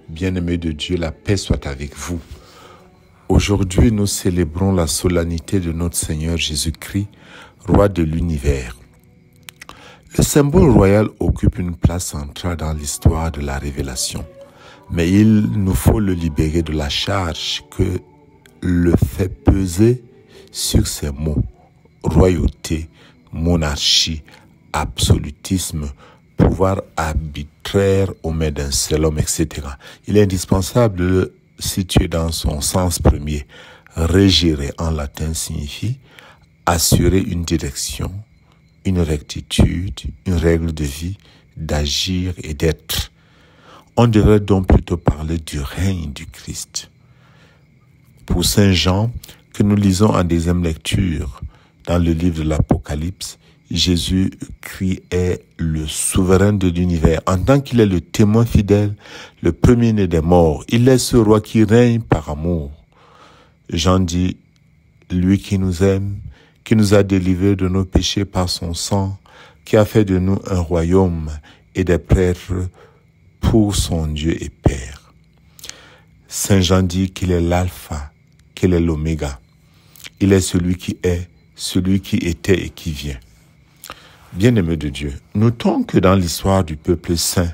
Bien-aimés de Dieu, la paix soit avec vous. Aujourd'hui, nous célébrons la solennité de notre Seigneur Jésus-Christ, roi de l'univers. Le symbole royal occupe une place centrale dans l'histoire de la révélation, mais il nous faut le libérer de la charge que le fait peser sur ces mots: royauté, monarchie, absolutisme, pouvoir arbitraire aux mains d'un seul homme, etc. Il est indispensable de le situer dans son sens premier. Régir en latin signifie assurer une direction, une rectitude, une règle de vie, d'agir et d'être. On devrait donc plutôt parler du règne du Christ. Pour Saint Jean, que nous lisons en deuxième lecture dans le livre de l'Apocalypse, Jésus-Christ est le souverain de l'univers. En tant qu'il est le témoin fidèle, le premier-né des morts, il est ce roi qui règne par amour. Jean dit, lui qui nous aime, qui nous a délivrés de nos péchés par son sang, qui a fait de nous un royaume et des prêtres pour son Dieu et Père. Saint Jean dit qu'il est l'alpha, qu'il est l'oméga. Il est celui qui est, celui qui était et qui vient. Bien-aimés de Dieu, notons que dans l'histoire du peuple saint,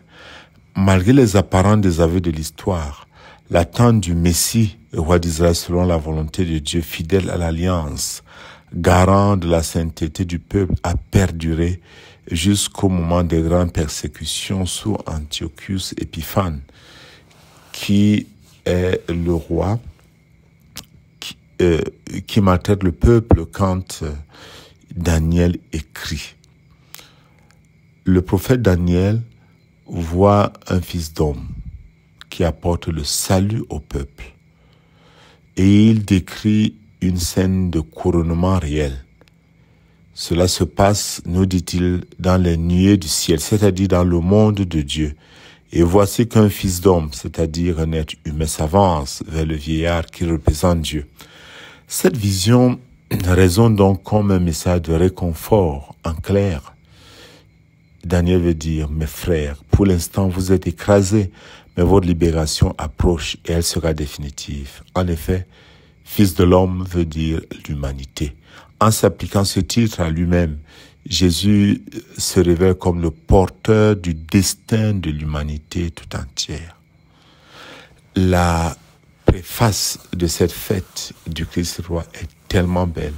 malgré les apparents désaveux de l'histoire, l'attente du Messie, le roi d'Israël selon la volonté de Dieu, fidèle à l'alliance, garant de la sainteté du peuple, a perduré jusqu'au moment des grandes persécutions sous Antiochus Épiphane, qui est le roi qui maltraite le peuple quand Daniel écrit. Le prophète Daniel voit un fils d'homme qui apporte le salut au peuple. Et il décrit une scène de couronnement réel. Cela se passe, nous dit-il, dans les nuées du ciel, c'est-à-dire dans le monde de Dieu. Et voici qu'un fils d'homme, c'est-à-dire un être humain, s'avance vers le vieillard qui représente Dieu. Cette vision résonne donc comme un message de réconfort, en clair. Daniel veut dire, mes frères, pour l'instant vous êtes écrasés, mais votre libération approche et elle sera définitive. En effet, Fils de l'homme veut dire l'humanité. En s'appliquant ce titre à lui-même, Jésus se révèle comme le porteur du destin de l'humanité tout entière. La préface de cette fête du Christ roi est tellement belle.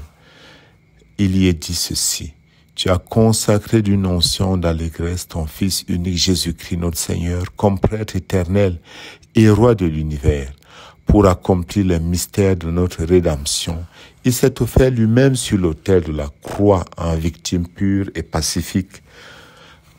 Il y est dit ceci: tu as consacré d'une onction d'allégresse ton Fils unique Jésus-Christ notre Seigneur comme prêtre éternel et roi de l'univers. Pour accomplir le mystère de notre rédemption, il s'est offert lui-même sur l'autel de la croix en victime pure et pacifique.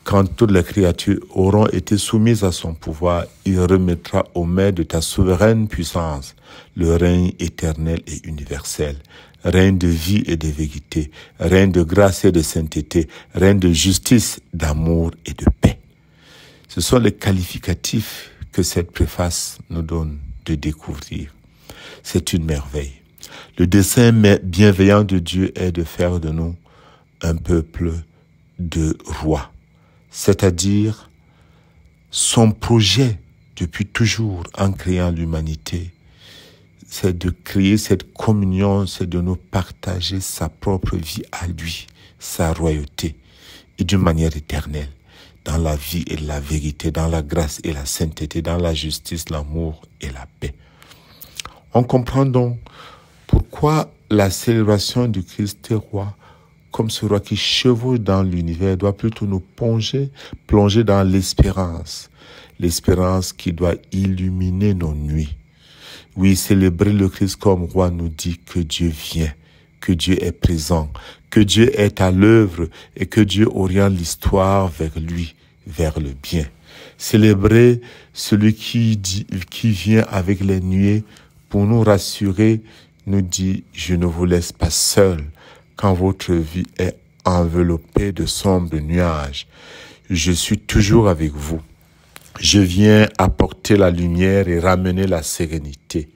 Quand toutes les créatures auront été soumises à son pouvoir, il remettra aux mains de ta souveraine puissance le règne éternel et universel, règne de vie et de vérité, règne de grâce et de sainteté, règne de justice, d'amour et de paix. Ce sont les qualificatifs que cette préface nous donne de découvrir. C'est une merveille. Le dessein bienveillant de Dieu est de faire de nous un peuple de rois. C'est-à-dire son projet depuis toujours en créant l'humanité, c'est de créer cette communion, c'est de nous partager sa propre vie à lui, sa royauté, et d'une manière éternelle, dans la vie et la vérité, dans la grâce et la sainteté, dans la justice, l'amour et la paix. On comprend donc pourquoi la célébration du Christ roi, comme ce roi qui chevauche dans l'univers, doit plutôt nous plonger dans l'espérance qui doit illuminer nos nuits. Oui, célébrer le Christ comme roi nous dit que Dieu vient, que Dieu est présent, que Dieu est à l'œuvre et que Dieu oriente l'histoire vers lui, vers le bien. Célébrer celui qui vient avec les nuées pour nous rassurer, nous dit « Je ne vous laisse pas seul quand votre vie est enveloppée de sombres nuages. Je suis toujours avec vous. Je viens apporter la lumière et ramener la sérénité. »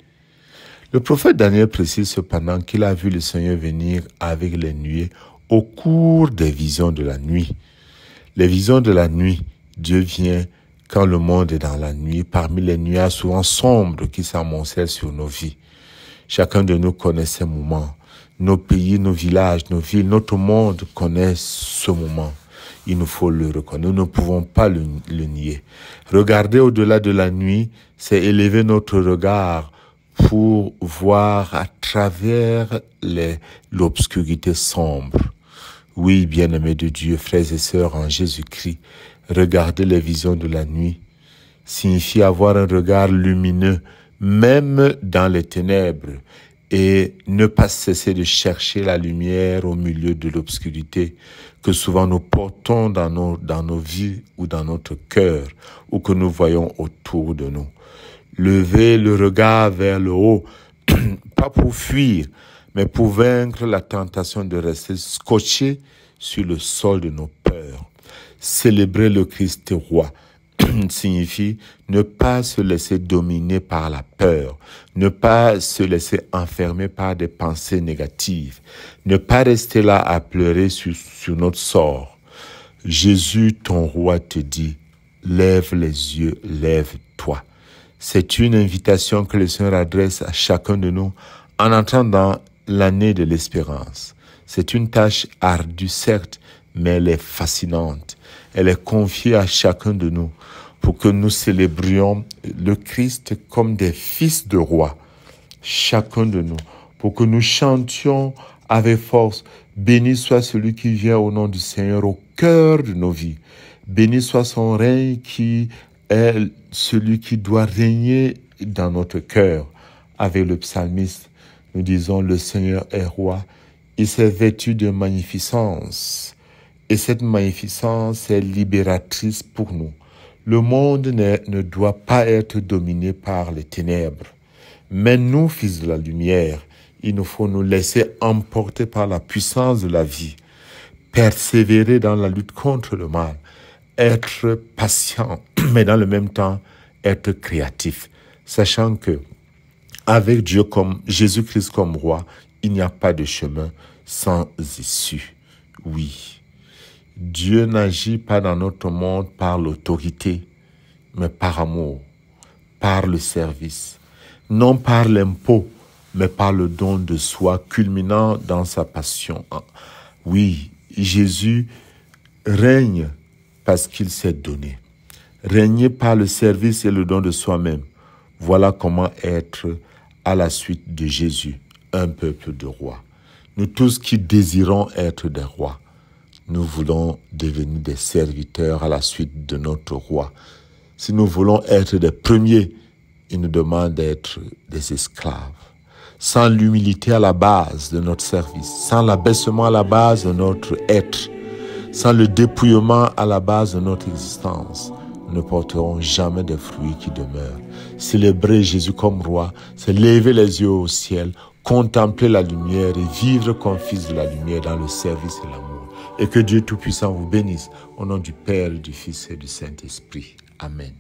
Le prophète Daniel précise cependant qu'il a vu le Seigneur venir avec les nuées au cours des visions de la nuit. Les visions de la nuit, Dieu vient quand le monde est dans la nuit, parmi les nuages souvent sombres qui s'amoncellent sur nos vies. Chacun de nous connaît ces moments. Nos pays, nos villages, nos villes, notre monde connaissent ce moment. Il nous faut le reconnaître. Nous ne pouvons pas le nier. Regarder au-delà de la nuit, c'est élever notre regard pour voir à travers l'obscurité sombre. Oui, bien-aimés de Dieu, frères et sœurs en Jésus-Christ, regarder les visions de la nuit signifie avoir un regard lumineux, même dans les ténèbres, et ne pas cesser de chercher la lumière au milieu de l'obscurité que souvent nous portons dans nos vies ou dans notre cœur, ou que nous voyons autour de nous. Lever le regard vers le haut, pas pour fuir, mais pour vaincre la tentation de rester scotché sur le sol de nos peurs. Célébrer le Christ roi signifie ne pas se laisser dominer par la peur, ne pas se laisser enfermer par des pensées négatives, ne pas rester là à pleurer sur notre sort. Jésus, ton roi, te dit, lève les yeux, lève-toi. C'est une invitation que le Seigneur adresse à chacun de nous en entrant dans l'année de l'espérance. C'est une tâche ardue, certes, mais elle est fascinante. Elle est confiée à chacun de nous pour que nous célébrions le Christ comme des fils de roi, chacun de nous, pour que nous chantions avec force. Béni soit celui qui vient au nom du Seigneur au cœur de nos vies. Béni soit son règne qui est celui qui doit régner dans notre cœur. Avec le psalmiste, nous disons, le Seigneur est roi. Il s'est vêtu de magnificence. Et cette magnificence est libératrice pour nous. Le monde ne doit pas être dominé par les ténèbres. Mais nous, fils de la lumière, il nous faut nous laisser emporter par la puissance de la vie, persévérer dans la lutte contre le mal, être patient, mais dans le même temps, être créatif, sachant que avec Dieu comme Jésus-Christ comme roi, il n'y a pas de chemin sans issue. Oui, Dieu n'agit pas dans notre monde par l'autorité, mais par amour, par le service, non par l'impôt, mais par le don de soi culminant dans sa passion. Oui, Jésus règne parce qu'il s'est donné. Régner par le service et le don de soi-même. Voilà comment être à la suite de Jésus, un peuple de rois. Nous tous qui désirons être des rois, nous voulons devenir des serviteurs à la suite de notre roi. Si nous voulons être des premiers, il nous demande d'être des esclaves. Sans l'humilité à la base de notre service, sans l'abaissement à la base de notre être, sans le dépouillement à la base de notre existence, nous ne porterons jamais des fruits qui demeurent. Célébrer Jésus comme roi, c'est lever les yeux au ciel, contempler la lumière et vivre comme fils de la lumière dans le service et l'amour. Et que Dieu Tout-Puissant vous bénisse au nom du Père, du Fils et du Saint-Esprit. Amen.